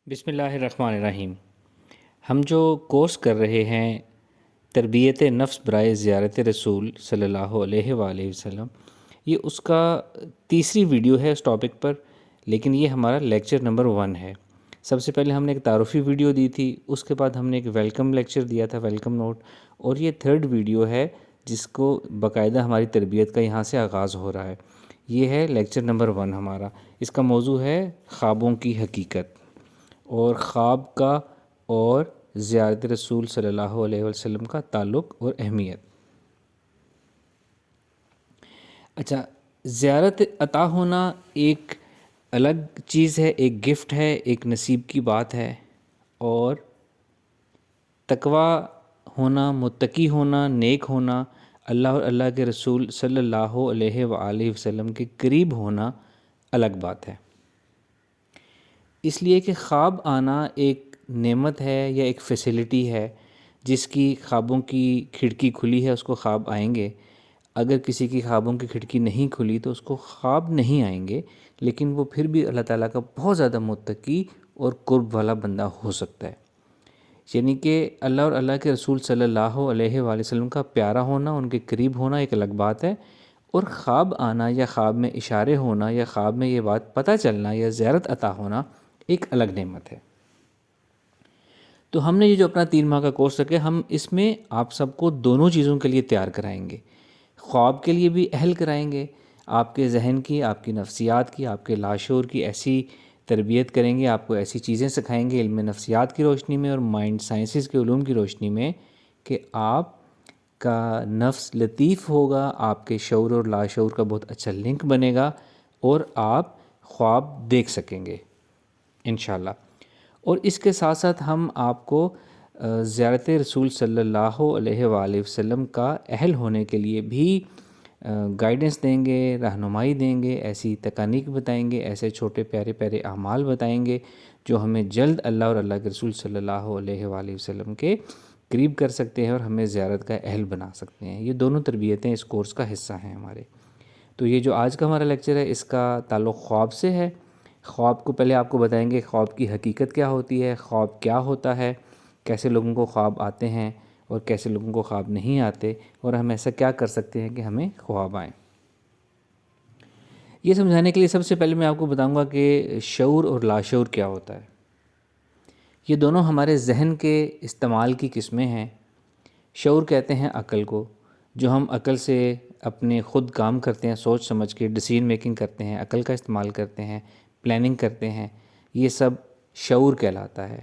بسم اللہ الرحمن الرحیم۔ ہم جو کورس کر رہے ہیں تربیت نفس برائے زیارت رسول صلی اللہ علیہ وآلہ وسلم، یہ اس کا تیسری ویڈیو ہے اس ٹاپک پر، لیکن یہ ہمارا لیکچر نمبر 1 ہے۔ سب سے پہلے ہم نے ایک تعارفی ویڈیو دی تھی، اس کے بعد ہم نے ایک ویلکم لیکچر دیا تھا، ویلکم نوٹ، اور یہ تھرڈ ویڈیو ہے جس کو باقاعدہ ہماری تربیت کا یہاں سے آغاز ہو رہا ہے۔ یہ ہے لیکچر نمبر 1 ہمارا۔ اس کا موضوع ہے خوابوں کی حقیقت اور خواب کا اور زیارت رسول صلی اللہ علیہ وسلم کا تعلق اور اہمیت۔ اچھا، زیارت عطا ہونا ایک الگ چیز ہے، ایک گفٹ ہے، ایک نصیب کی بات ہے، اور تقویٰ ہونا، متقی ہونا، نیک ہونا، اللہ اور اللہ کے رسول صلی اللہ علیہ وآلہ وسلم کے قریب ہونا الگ بات ہے۔ اس لیے کہ خواب آنا ایک نعمت ہے یا ایک فیسلٹی ہے، جس کی خوابوں کی کھڑکی کھلی ہے اس کو خواب آئیں گے۔ اگر کسی کی خوابوں کی کھڑکی نہیں کھلی تو اس کو خواب نہیں آئیں گے، لیکن وہ پھر بھی اللہ تعالیٰ کا بہت زیادہ متقی اور قرب والا بندہ ہو سکتا ہے۔ یعنی کہ اللہ اور اللہ کے رسول صلی اللہ علیہ وآلہ وسلم کا پیارا ہونا، ان کے قریب ہونا ایک الگ بات ہے، اور خواب آنا یا خواب میں اشارے ہونا یا خواب میں یہ بات پتہ چلنا یا زیارت عطا ہونا ایک الگ نعمت ہے۔ تو ہم نے یہ جو اپنا 3 ماہ کا کورس رکھا، ہم اس میں آپ سب کو دونوں چیزوں کے لیے تیار کرائیں گے۔ خواب کے لیے بھی اہل کرائیں گے، آپ کے ذہن کی، آپ کی نفسیات کی، آپ کے لاشعور کی ایسی تربیت کریں گے، آپ کو ایسی چیزیں سکھائیں گے علم نفسیات کی روشنی میں اور مائنڈ سائنسز کے علوم کی روشنی میں کہ آپ کا نفس لطیف ہوگا، آپ کے شعور اور لاشعور کا بہت اچھا لنک بنے گا، اور آپ خواب دیکھ سکیں گے انشاءاللہ۔ اور اس کے ساتھ ساتھ ہم آپ کو زیارت رسول صلی اللہ علیہ وآلہ وسلم کا اہل ہونے کے لیے بھی گائیڈنس دیں گے، رہنمائی دیں گے، ایسی تکنیک بتائیں گے، ایسے چھوٹے پیارے پیارے اعمال بتائیں گے جو ہمیں جلد اللہ اور اللہ کے رسول صلی اللہ علیہ وآلہ وسلم کے قریب کر سکتے ہیں اور ہمیں زیارت کا اہل بنا سکتے ہیں۔ یہ دونوں تربیتیں اس کورس کا حصہ ہیں ہمارے۔ تو یہ جو آج کا ہمارا لیکچر ہے اس کا تعلق خواب سے ہے۔ خواب کو پہلے آپ کو بتائیں گے خواب کی حقیقت کیا ہوتی ہے، خواب کیا ہوتا ہے، کیسے لوگوں کو خواب آتے ہیں اور کیسے لوگوں کو خواب نہیں آتے، اور ہم ایسا کیا کر سکتے ہیں کہ ہمیں خواب آئیں۔ یہ سمجھانے کے لیے سب سے پہلے میں آپ کو بتاؤں گا کہ شعور اور لاشعور کیا ہوتا ہے۔ یہ دونوں ہمارے ذہن کے استعمال کی قسمیں ہیں۔ شعور کہتے ہیں عقل کو، جو ہم عقل سے اپنے خود کام کرتے ہیں، سوچ سمجھ کے ڈیسیژن میکنگ کرتے ہیں، عقل کا استعمال کرتے ہیں، پلاننگ کرتے ہیں، یہ سب شعور کہلاتا ہے۔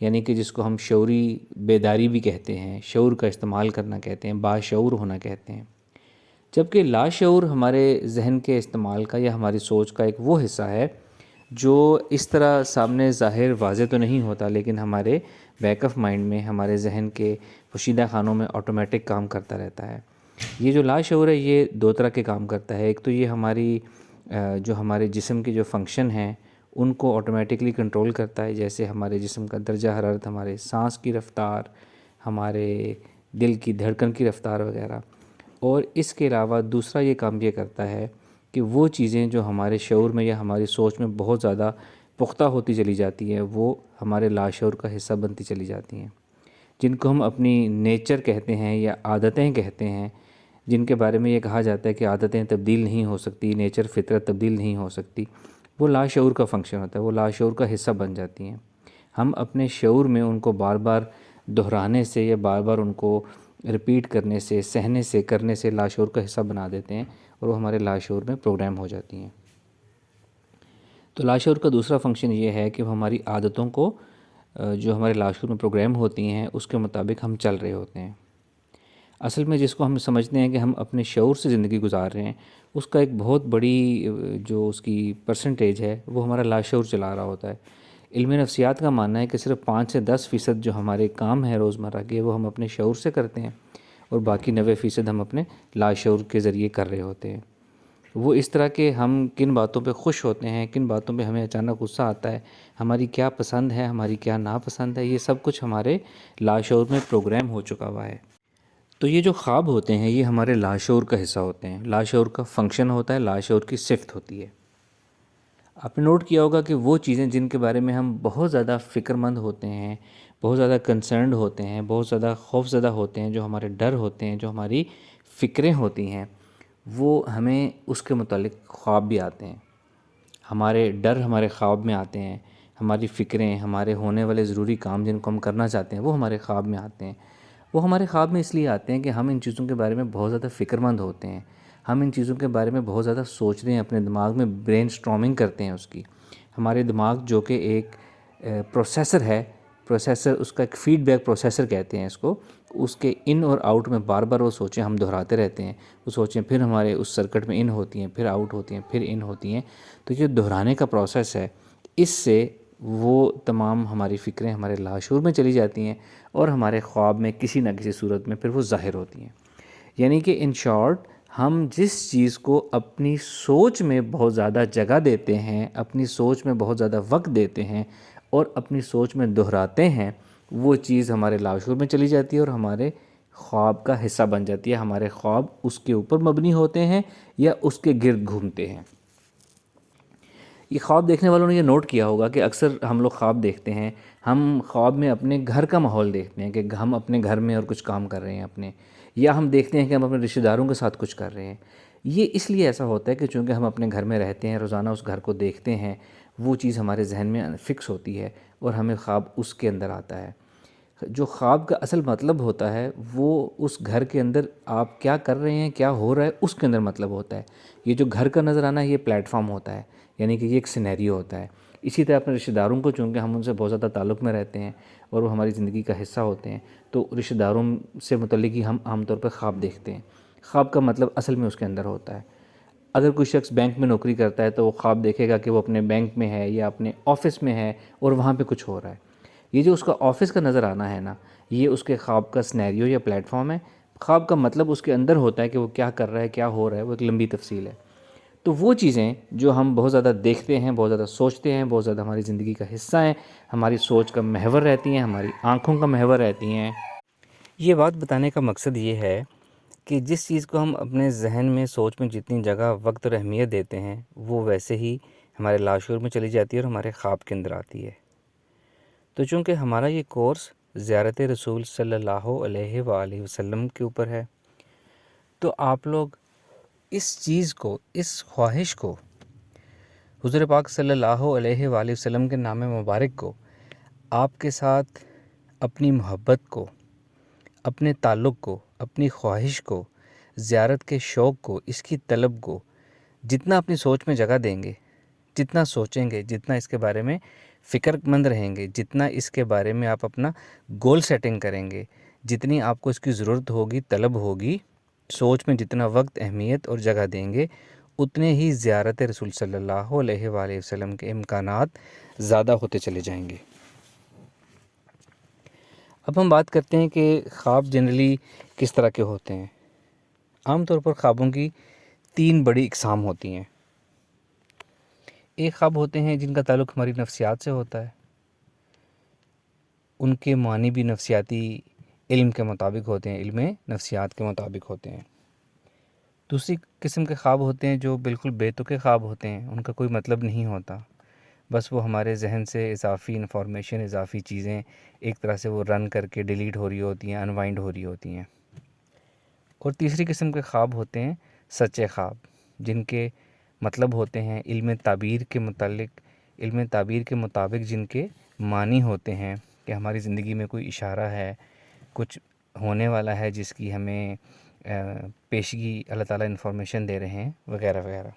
یعنی کہ جس کو ہم شعوری بیداری بھی کہتے ہیں، شعور کا استعمال کرنا کہتے ہیں، باشعور ہونا کہتے ہیں۔ جبکہ لاشعور ہمارے ذہن کے استعمال کا یا ہماری سوچ کا ایک وہ حصہ ہے جو اس طرح سامنے ظاہر واضح تو نہیں ہوتا، لیکن ہمارے بیک آف مائنڈ میں، ہمارے ذہن کے پوشیدہ خانوں میں آٹومیٹک کام کرتا رہتا ہے۔ یہ جو لاشعور ہے یہ 2 طرح کے کام کرتا ہے۔ ایک تو یہ جو ہمارے جسم کے جو فنکشن ہیں ان کو آٹومیٹکلی کنٹرول کرتا ہے، جیسے ہمارے جسم کا درجہ حرارت، ہمارے سانس کی رفتار، ہمارے دل کی دھڑکن کی رفتار وغیرہ۔ اور اس کے علاوہ دوسرا یہ کام یہ کرتا ہے کہ وہ چیزیں جو ہمارے شعور میں یا ہماری سوچ میں بہت زیادہ پختہ ہوتی چلی جاتی ہیں وہ ہمارے لاشعور کا حصہ بنتی چلی جاتی ہیں، جن کو ہم اپنی نیچر کہتے ہیں یا عادتیں کہتے ہیں، جن کے بارے میں یہ کہا جاتا ہے کہ عادتیں تبدیل نہیں ہو سکتی، نیچر فطرت تبدیل نہیں ہو سکتی۔ وہ لاشعور کا فنکشن ہوتا ہے، وہ لاشعور کا حصہ بن جاتی ہیں۔ ہم اپنے شعور میں ان کو بار بار دہرانے سے یا بار بار ان کو رپیٹ کرنے سے، سہنے سے، کرنے سے لاشعور کا حصہ بنا دیتے ہیں اور وہ ہمارے لاشعور میں پروگرام ہو جاتی ہیں۔ تو لاشعور کا دوسرا فنکشن یہ ہے کہ وہ ہماری عادتوں کو جو ہمارے لاشعور میں پروگرام ہوتی ہیں اس کے مطابق ہم چل رہے ہوتے ہیں۔ اصل میں جس کو ہم سمجھتے ہیں کہ ہم اپنے شعور سے زندگی گزار رہے ہیں، اس کا ایک بہت بڑی جو اس کی پرسنٹیج ہے وہ ہمارا لاشعور چلا رہا ہوتا ہے۔ علم نفسیات کا ماننا ہے کہ صرف 5 سے 10% جو ہمارے کام ہیں روزمرہ کے وہ ہم اپنے شعور سے کرتے ہیں، اور باقی 90% ہم اپنے لاشعور کے ذریعے کر رہے ہوتے ہیں۔ وہ اس طرح کہ ہم کن باتوں پہ خوش ہوتے ہیں، کن باتوں پہ ہمیں اچانک غصہ آتا ہے، ہماری کیا پسند ہے، ہماری کیا ناپسند ہے، یہ سب کچھ ہمارے لاشعور میں پروگرام ہو چکا ہوا ہے۔ تو یہ جو خواب ہوتے ہیں یہ ہمارے لاشعور کا حصہ ہوتے ہیں، لاشعور کا فنکشن ہوتا ہے، لاشعور کی صفت ہوتی ہے۔ آپ نے نوٹ کیا ہوگا کہ وہ چیزیں جن کے بارے میں ہم بہت زیادہ فکر مند ہوتے ہیں، بہت زیادہ کنسرنڈ ہوتے ہیں، بہت زیادہ خوف زدہ ہوتے ہیں، جو ہمارے ڈر ہوتے ہیں، جو ہماری فکریں ہوتی ہیں، وہ ہمیں اس کے متعلق خواب بھی آتے ہیں۔ ہمارے ڈر ہمارے خواب میں آتے ہیں، ہماری فکریں، ہمارے ہونے والے ضروری کام جن کو ہم کرنا چاہتے ہیں وہ ہمارے خواب میں آتے ہیں۔ وہ ہمارے خواب میں اس لیے آتے ہیں کہ ہم ان چیزوں کے بارے میں بہت زیادہ فکر مند ہوتے ہیں، ہم ان چیزوں کے بارے میں بہت زیادہ سوچتے ہیں، اپنے دماغ میں برین اسٹارمنگ کرتے ہیں اس کی۔ ہمارے دماغ جو کہ ایک پروسیسر ہے، پروسیسر اس کا ایک فیڈ بیک پروسیسر کہتے ہیں اس کو، اس کے ان اور آؤٹ میں بار بار وہ سوچیں ہم دہراتے رہتے ہیں، وہ سوچیں پھر ہمارے اس سرکٹ میں ان ہوتی ہیں، پھر آؤٹ ہوتی ہیں، پھر ان ہوتی ہیں۔ تو یہ دہرانے کا پروسیس ہے، اس سے وہ تمام ہماری فکریں ہمارے لاشعور میں چلی جاتی ہیں اور ہمارے خواب میں کسی نہ کسی صورت میں پھر وہ ظاہر ہوتی ہیں۔ یعنی کہ ان شارٹ، ہم جس چیز کو اپنی سوچ میں بہت زیادہ جگہ دیتے ہیں، اپنی سوچ میں بہت زیادہ وقت دیتے ہیں اور اپنی سوچ میں دہراتے ہیں، وہ چیز ہمارے لاشعور میں چلی جاتی ہے اور ہمارے خواب کا حصہ بن جاتی ہے۔ ہمارے خواب اس کے اوپر مبنی ہوتے ہیں یا اس کے گرد گھومتے ہیں۔ یہ خواب دیکھنے والوں نے یہ نوٹ کیا ہوگا کہ اکثر ہم لوگ خواب دیکھتے ہیں، ہم خواب میں اپنے گھر کا ماحول دیکھتے ہیں کہ ہم اپنے گھر میں اور کچھ کام کر رہے ہیں اپنے، یا ہم دیکھتے ہیں کہ ہم اپنے رشتہ داروں کے ساتھ کچھ کر رہے ہیں۔ یہ اس لیے ایسا ہوتا ہے کہ چونکہ ہم اپنے گھر میں رہتے ہیں، روزانہ اس گھر کو دیکھتے ہیں، وہ چیز ہمارے ذہن میں فکس ہوتی ہے اور ہمیں خواب اس کے اندر آتا ہے۔ جو خواب کا اصل مطلب ہوتا ہے وہ اس گھر کے اندر آپ کیا کر رہے ہیں، کیا ہو رہا ہے، اس کے اندر مطلب ہوتا ہے۔ یہ جو گھر کا نظر آنا ہے یہ پلیٹ فارم ہوتا ہے، یعنی کہ یہ ایک سینیریو ہوتا ہے۔ اسی طرح اپنے رشتہ داروں کو، چونکہ ہم ان سے بہت زیادہ تعلق میں رہتے ہیں اور وہ ہماری زندگی کا حصہ ہوتے ہیں، تو رشتہ داروں سے متعلق ہی ہم عام طور پر خواب دیکھتے ہیں۔ خواب کا مطلب اصل میں اس کے اندر ہوتا ہے۔ اگر کوئی شخص بینک میں نوکری کرتا ہے تو وہ خواب دیکھے گا کہ وہ اپنے بینک میں ہے یا اپنے آفس میں ہے اور وہاں پہ کچھ ہو رہا ہے۔ یہ جو اس کا آفس کا نظر آنا ہے نا، یہ اس کے خواب کا سینیریو یا پلیٹ فارم ہے۔ خواب کا مطلب اس کے اندر ہوتا ہے کہ وہ کیا کر رہا ہے، کیا ہو رہا ہے، وہ ایک لمبی تفصیل ہے۔ تو وہ چیزیں جو ہم بہت زیادہ دیکھتے ہیں، بہت زیادہ سوچتے ہیں، بہت زیادہ ہماری زندگی کا حصہ ہیں، ہماری سوچ کا محور رہتی ہیں، ہماری آنکھوں کا محور رہتی ہیں۔ یہ بات بتانے کا مقصد یہ ہے کہ جس چیز کو ہم اپنے ذہن میں، سوچ میں جتنی جگہ، وقت اور اہمیت دیتے ہیں، وہ ویسے ہی ہمارے لاشعور میں چلی جاتی ہے اور ہمارے خواب کے اندر آتی ہے۔ تو چونکہ ہمارا یہ کورس زیارت رسول صلی اللہ علیہ وآلہ وسلم کے اوپر ہے، تو آپ لوگ اس چیز کو، اس خواہش کو، حضور پاک صلی اللہ علیہ وآلہ وسلم کے نام مبارک کو، آپ کے ساتھ اپنی محبت کو، اپنے تعلق کو، اپنی خواہش کو، زیارت کے شوق کو، اس کی طلب کو جتنا اپنی سوچ میں جگہ دیں گے، جتنا سوچیں گے، جتنا اس کے بارے میں فکر مند رہیں گے، جتنا اس کے بارے میں آپ اپنا گول سیٹنگ کریں گے، جتنی آپ کو اس کی ضرورت ہوگی، طلب ہوگی، سوچ میں جتنا وقت، اہمیت اور جگہ دیں گے، اتنے ہی زیارت رسول صلی اللہ علیہ وآلہ وسلم کے امکانات زیادہ ہوتے چلے جائیں گے۔ اب ہم بات کرتے ہیں کہ خواب جنرلی کس طرح کے ہوتے ہیں۔ عام طور پر خوابوں کی 3 بڑی اقسام ہوتی ہیں۔ ایک خواب ہوتے ہیں جن کا تعلق ہماری نفسیات سے ہوتا ہے، ان کے معنی بھی نفسیاتی علم کے مطابق ہوتے ہیں، علم نفسیات کے مطابق ہوتے ہیں۔ دوسری قسم کے خواب ہوتے ہیں جو بالکل بے تکے خواب ہوتے ہیں، ان کا کوئی مطلب نہیں ہوتا، بس وہ ہمارے ذہن سے اضافی انفارمیشن، اضافی چیزیں ایک طرح سے وہ رن کر کے ڈیلیٹ ہو رہی ہوتی ہیں، انوائنڈ ہو رہی ہوتی ہیں۔ اور تیسری قسم کے خواب ہوتے ہیں سچے خواب، جن کے مطلب ہوتے ہیں علم تعبیر کے متعلق، علم تعبیر کے مطابق جن کے معنی ہوتے ہیں کہ ہماری زندگی میں کوئی اشارہ ہے، کچھ ہونے والا ہے جس کی ہمیں پیشگی اللہ تعالیٰ انفارمیشن دے رہے ہیں، وغیرہ وغیرہ۔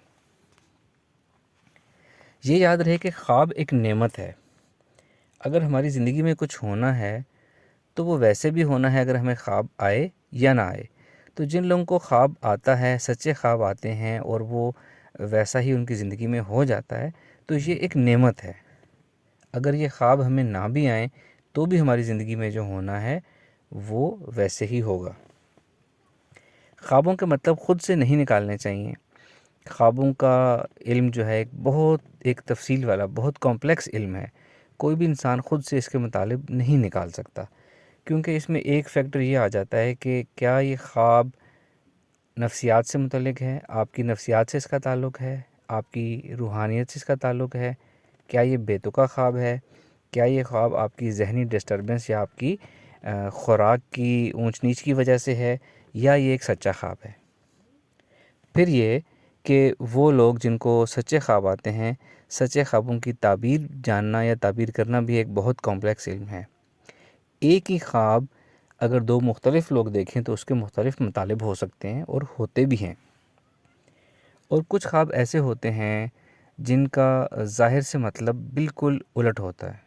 یہ یاد رہے کہ خواب ایک نعمت ہے۔ اگر ہماری زندگی میں کچھ ہونا ہے تو وہ ویسے بھی ہونا ہے، اگر ہمیں خواب آئے یا نہ آئے۔ تو جن لوگوں کو خواب آتا ہے، سچے خواب آتے ہیں اور وہ ویسا ہی ان کی زندگی میں ہو جاتا ہے، تو یہ ایک نعمت ہے۔ اگر یہ خواب ہمیں نہ بھی آئیں تو بھی ہماری زندگی میں جو ہونا ہے وہ ویسے ہی ہوگا۔ خوابوں کے مطلب خود سے نہیں نکالنے چاہیے۔ خوابوں کا علم جو ہے ایک تفصیل والا، بہت کمپلیکس علم ہے۔ کوئی بھی انسان خود سے اس کے مطالب نہیں نکال سکتا، کیونکہ اس میں ایک فیکٹر یہ آ جاتا ہے کہ کیا یہ خواب نفسیات سے متعلق ہے، آپ کی نفسیات سے اس کا تعلق ہے، آپ کی روحانیت سے اس کا تعلق ہے؟ کیا یہ بے تکا خواب ہے؟ کیا یہ خواب آپ کی ذہنی ڈسٹربنس یا آپ کی خوراک کی اونچ نیچ کی وجہ سے ہے، یا یہ ایک سچا خواب ہے؟ پھر یہ کہ وہ لوگ جن کو سچے خواب آتے ہیں، سچے خوابوں کی تعبیر جاننا یا تعبیر کرنا بھی ایک بہت کمپلیکس علم ہے۔ ایک ہی خواب اگر دو مختلف لوگ دیکھیں تو اس کے مختلف مطالب ہو سکتے ہیں اور ہوتے بھی ہیں، اور کچھ خواب ایسے ہوتے ہیں جن کا ظاہر سے مطلب بالکل الٹ ہوتا ہے۔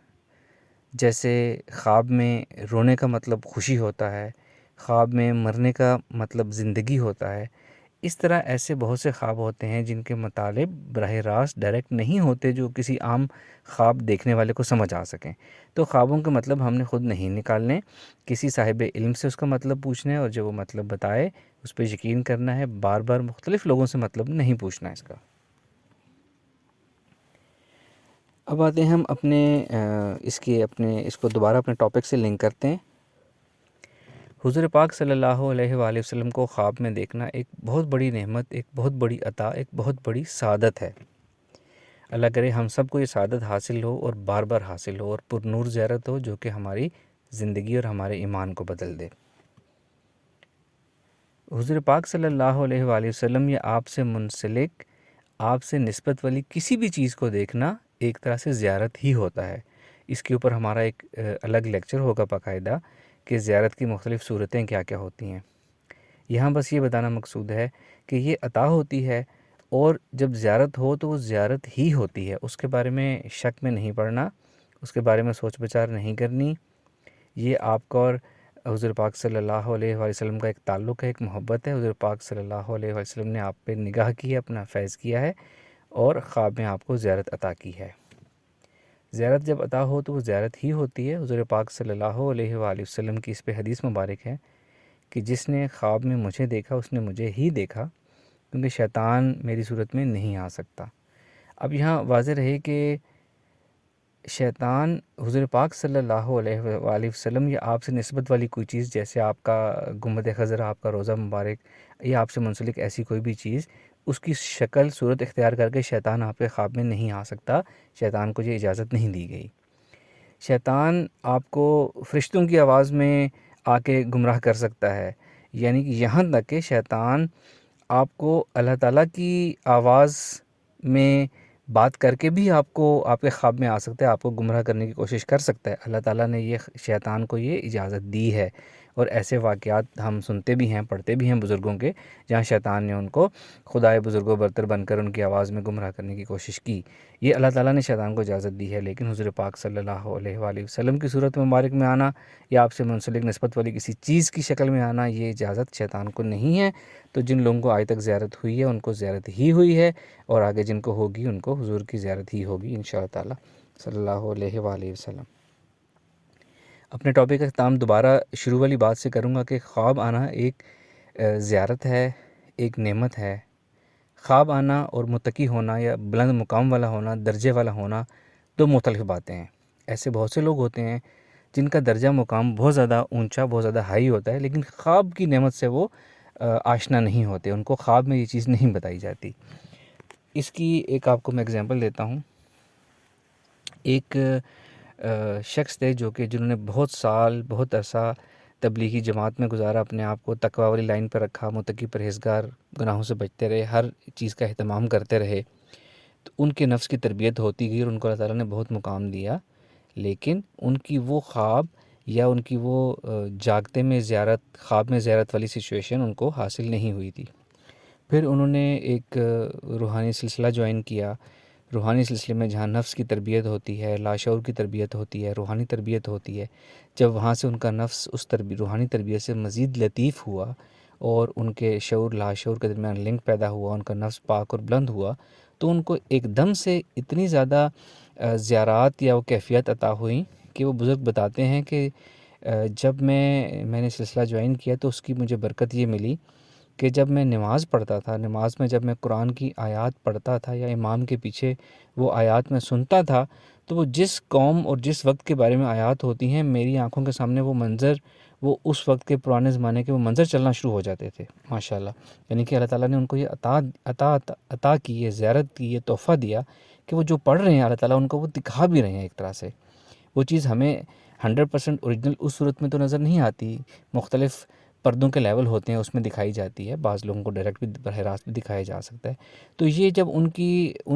جیسے خواب میں رونے کا مطلب خوشی ہوتا ہے، خواب میں مرنے کا مطلب زندگی ہوتا ہے۔ اس طرح ایسے بہت سے خواب ہوتے ہیں جن کے مطالب براہ راست ڈائریکٹ نہیں ہوتے، جو کسی عام خواب دیکھنے والے کو سمجھ آ سکیں۔ تو خوابوں کے مطلب ہم نے خود نہیں نکالنے، کسی صاحب علم سے اس کا مطلب پوچھنا ہے، اور جو وہ مطلب بتائے اس پہ یقین کرنا ہے، بار بار مختلف لوگوں سے مطلب نہیں پوچھنا ہے اس کا۔ اب آتے ہیں ہم اس کو دوبارہ اپنے ٹاپک سے لنک کرتے ہیں۔ حضور پاک صلی اللہ علیہ وآلہ وسلم کو خواب میں دیکھنا ایک بہت بڑی نعمت، ایک بہت بڑی عطا، ایک بہت بڑی سعادت ہے۔ اللہ کرے ہم سب کو یہ سعادت حاصل ہو اور بار بار حاصل ہو، اور پر نور زیارت ہو جو کہ ہماری زندگی اور ہمارے ایمان کو بدل دے۔ حضور پاک صلی اللہ علیہ وآلہ وسلم یا آپ سے منسلک، آپ سے نسبت والی کسی بھی چیز کو دیکھنا ایک طرح سے زیارت ہی ہوتا ہے۔ اس کے اوپر ہمارا ایک الگ لیکچر ہوگا باقاعدہ کہ زیارت کی مختلف صورتیں کیا کیا ہوتی ہیں۔ یہاں بس یہ بتانا مقصود ہے کہ یہ عطا ہوتی ہے، اور جب زیارت ہو تو وہ زیارت ہی ہوتی ہے، اس کے بارے میں شک میں نہیں پڑنا، اس کے بارے میں سوچ بچار نہیں کرنی۔ یہ آپ کا اور حضور پاک صلی اللہ علیہ وآلہ وسلم کا ایک تعلق ہے، ایک محبت ہے۔ حضور پاک صلی اللہ علیہ وآلہ وسلم نے آپ پہ نگاہ کی ہے، اپنا فیض کیا ہے، اور خواب میں آپ کو زیارت عطا کی ہے۔ زیارت جب عطا ہو تو وہ زیارت ہی ہوتی ہے۔ حضور پاک صلی اللہ علیہ وآلہ وسلم کی اس پہ حدیث مبارک ہے کہ جس نے خواب میں مجھے دیکھا اس نے مجھے ہی دیکھا، کیونکہ شیطان میری صورت میں نہیں آ سکتا۔ اب یہاں واضح رہے کہ شیطان حضور پاک صلی اللہ علیہ وآلہ وسلم یا آپ سے نسبت والی کوئی چیز، جیسے آپ کا گنبد خضرا، آپ کا روضہ مبارک، یا آپ سے منسلک ایسی کوئی بھی چیز، اس کی شکل صورت اختیار کر کے شیطان آپ کے خواب میں نہیں آ سکتا۔ شیطان کو یہ اجازت نہیں دی گئی۔ شیطان آپ کو فرشتوں کی آواز میں آ کے گمراہ کر سکتا ہے، یعنی کہ یہاں تک کہ شیطان آپ کو اللہ تعالیٰ کی آواز میں بات کر کے بھی آپ کے خواب میں آ سکتا ہے، آپ کو گمراہ کرنے کی کوشش کر سکتا ہے۔ اللہ تعالیٰ نے شیطان کو یہ اجازت دی ہے، اور ایسے واقعات ہم سنتے بھی ہیں، پڑھتے بھی ہیں بزرگوں کے، جہاں شیطان نے ان کو خدائے بزرگ و برتر بن کر ان کی آواز میں گمراہ کرنے کی کوشش کی۔ یہ اللہ تعالیٰ نے شیطان کو اجازت دی ہے، لیکن حضور پاک صلی اللہ علیہ وآلہ وسلم کی صورت مبارک میں آنا، یا آپ سے منسلک نسبت والی کسی چیز کی شکل میں آنا، یہ اجازت شیطان کو نہیں ہے۔ تو جن لوگوں کو آج تک زیارت ہوئی ہے ان کو زیارت ہی ہوئی ہے، اور آگے جن کو ہوگی ان کو حضور کی زیارت ہی ہوگی انشاءاللہ تعالیٰ صلی اللہ علیہ وآلہ وسلم۔ اپنے ٹاپک کا اختتام دوبارہ شروع والی بات سے کروں گا کہ خواب آنا ایک زیارت ہے، ایک نعمت ہے۔ خواب آنا اور متقی ہونا یا بلند مقام والا ہونا، درجے والا ہونا، دو مختلف باتیں ہیں۔ ایسے بہت سے لوگ ہوتے ہیں جن کا درجہ مقام بہت زیادہ اونچا، بہت زیادہ ہائی ہوتا ہے، لیکن خواب کی نعمت سے وہ آشنا نہیں ہوتے، ان کو خواب میں یہ چیز نہیں بتائی جاتی۔ اس کی ایک آپ کو میں اگزامپل دیتا ہوں۔ ایک شخص تھے جنہوں نے بہت سال، بہت عرصہ تبلیغی جماعت میں گزارا، اپنے آپ کو تقوی والی لائن پر رکھا، متقی پرہیزگار، گناہوں سے بچتے رہے، ہر چیز کا اہتمام کرتے رہے۔ تو ان کے نفس کی تربیت ہوتی گئی اور ان کو اللہ تعالیٰ نے بہت مقام دیا، لیکن ان کی وہ خواب یا ان کی وہ جاگتے میں زیارت، خواب میں زیارت والی سچویشن ان کو حاصل نہیں ہوئی تھی۔ پھر انہوں نے ایک روحانی سلسلہ جوائن کیا۔ روحانی سلسلے میں جہاں نفس کی تربیت ہوتی ہے، لاشعور کی تربیت ہوتی ہے، روحانی تربیت ہوتی ہے، جب وہاں سے ان کا نفس اس روحانی تربیت سے مزید لطیف ہوا اور ان کے شعور لاشعور کے درمیان لنک پیدا ہوا، ان کا نفس پاک اور بلند ہوا، تو ان کو ایک دم سے اتنی زیادہ زیارات یا وہ کیفیت عطا ہوئیں کہ وہ بزرگ بتاتے ہیں کہ جب میں نے سلسلہ جوائن کیا تو اس کی مجھے برکت یہ ملی کہ جب میں نماز پڑھتا تھا، نماز میں جب میں قرآن کی آیات پڑھتا تھا یا امام کے پیچھے وہ آیات میں سنتا تھا، تو وہ جس قوم اور جس وقت کے بارے میں آیات ہوتی ہیں، میری آنکھوں کے سامنے وہ منظر، وہ اس وقت کے پرانے زمانے کے وہ منظر چلنا شروع ہو جاتے تھے ماشاءاللہ. یعنی کہ اللہ تعالیٰ نے ان کو یہ عطا کی، یہ زیارت کی، یہ تحفہ دیا کہ وہ جو پڑھ رہے ہیں اللہ تعالیٰ ان کو وہ دکھا بھی رہے ہیں ایک طرح سے. وہ چیز ہمیں 100% اوریجنل اس صورت میں تو نظر نہیں آتی، مختلف پردوں کے لیول ہوتے ہیں اس میں دکھائی جاتی ہے، بعض لوگوں کو ڈائریکٹ بھی براہ راست بھی دکھایا جا سکتا ہے. تو یہ جب ان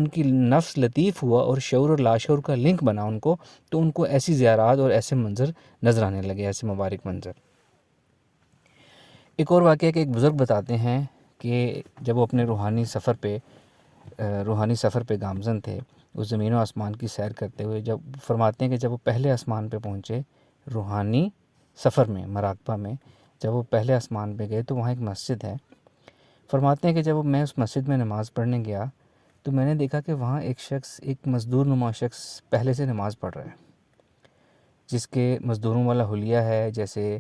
کی نفس لطیف ہوا اور شعور اور لاشعور کا لنک بنا ان کو، تو ان کو ایسی زیارات اور ایسے منظر نظر آنے لگے، ایسے مبارک منظر. ایک اور واقعہ کہ ایک بزرگ بتاتے ہیں کہ جب وہ اپنے روحانی سفر پہ گامزن تھے، اس زمین و آسمان کی سیر کرتے ہوئے، جب فرماتے ہیں کہ جب وہ پہلے آسمان پہ پہنچے روحانی سفر میں، مراقبہ میں، جب وہ پہلے آسمان پہ گئے تو وہاں ایک مسجد ہے. فرماتے ہیں کہ جب میں اس مسجد میں نماز پڑھنے گیا تو میں نے دیکھا کہ وہاں ایک مزدور نما شخص پہلے سے نماز پڑھ رہا ہے، جس کے مزدوروں والا حلیہ ہے، جیسے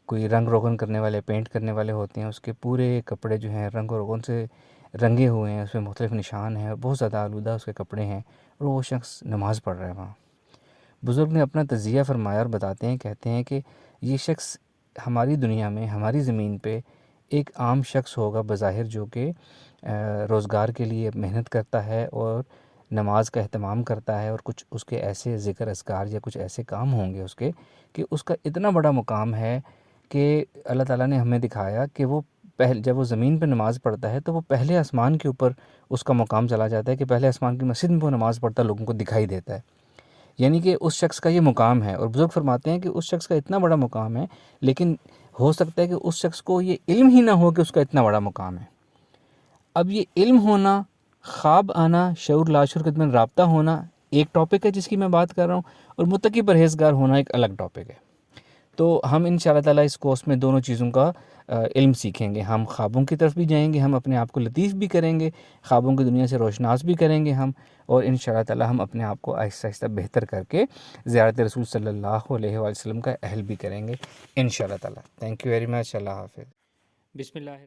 کوئی رنگ روغن کرنے والے، پینٹ کرنے والے ہوتے ہیں، اس کے پورے کپڑے جو ہیں رنگ و روغن سے رنگے ہوئے ہیں، اس میں مختلف نشان ہیں، بہت زیادہ آلودہ اس کے کپڑے ہیں، اور وہ شخص نماز پڑھ رہا ہے وہاں. بزرگ نے اپنا تجزیہ فرمایا اور بتاتے ہیں، کہتے ہیں کہ یہ شخص ہماری دنیا میں، ہماری زمین پہ ایک عام شخص ہوگا بظاہر، جو کہ روزگار کے لیے محنت کرتا ہے اور نماز کا اہتمام کرتا ہے، اور کچھ اس کے ایسے ذکر اذکار یا کچھ ایسے کام ہوں گے اس کے کہ اس کا اتنا بڑا مقام ہے کہ اللہ تعالیٰ نے ہمیں دکھایا کہ وہ جب وہ زمین پہ نماز پڑھتا ہے تو وہ پہلے آسمان کے اوپر اس کا مقام چلا جاتا ہے کہ پہلے آسمان کی مسجد میں وہ نماز پڑھتا لوگوں کو دکھائی دیتا ہے. یعنی کہ اس شخص کا یہ مقام ہے. اور بزرگ فرماتے ہیں کہ اس شخص کا اتنا بڑا مقام ہے، لیکن ہو سکتا ہے کہ اس شخص کو یہ علم ہی نہ ہو کہ اس کا اتنا بڑا مقام ہے. اب یہ علم ہونا، خواب آنا، شعور لاشعور کے درمیان رابطہ ہونا ایک ٹاپک ہے جس کی میں بات کر رہا ہوں، اور متقی پرہیزگار ہونا ایک الگ ٹاپک ہے. تو ہم انشاءاللہ تعالیٰ اس کورس میں دونوں چیزوں کا علم سیکھیں گے. ہم خوابوں کی طرف بھی جائیں گے، ہم اپنے آپ کو لطیف بھی کریں گے، خوابوں کی دنیا سے روشناس بھی کریں گے ہم، اور انشاءاللہ تعالیٰ ہم اپنے آپ کو آہستہ آہستہ بہتر کر کے زیارت رسول صلی اللہ علیہ وآلہ وسلم کا اہل بھی کریں گے انشاءاللہ تعالیٰ. Thank you very much. اللہ حافظ. بسم اللہ.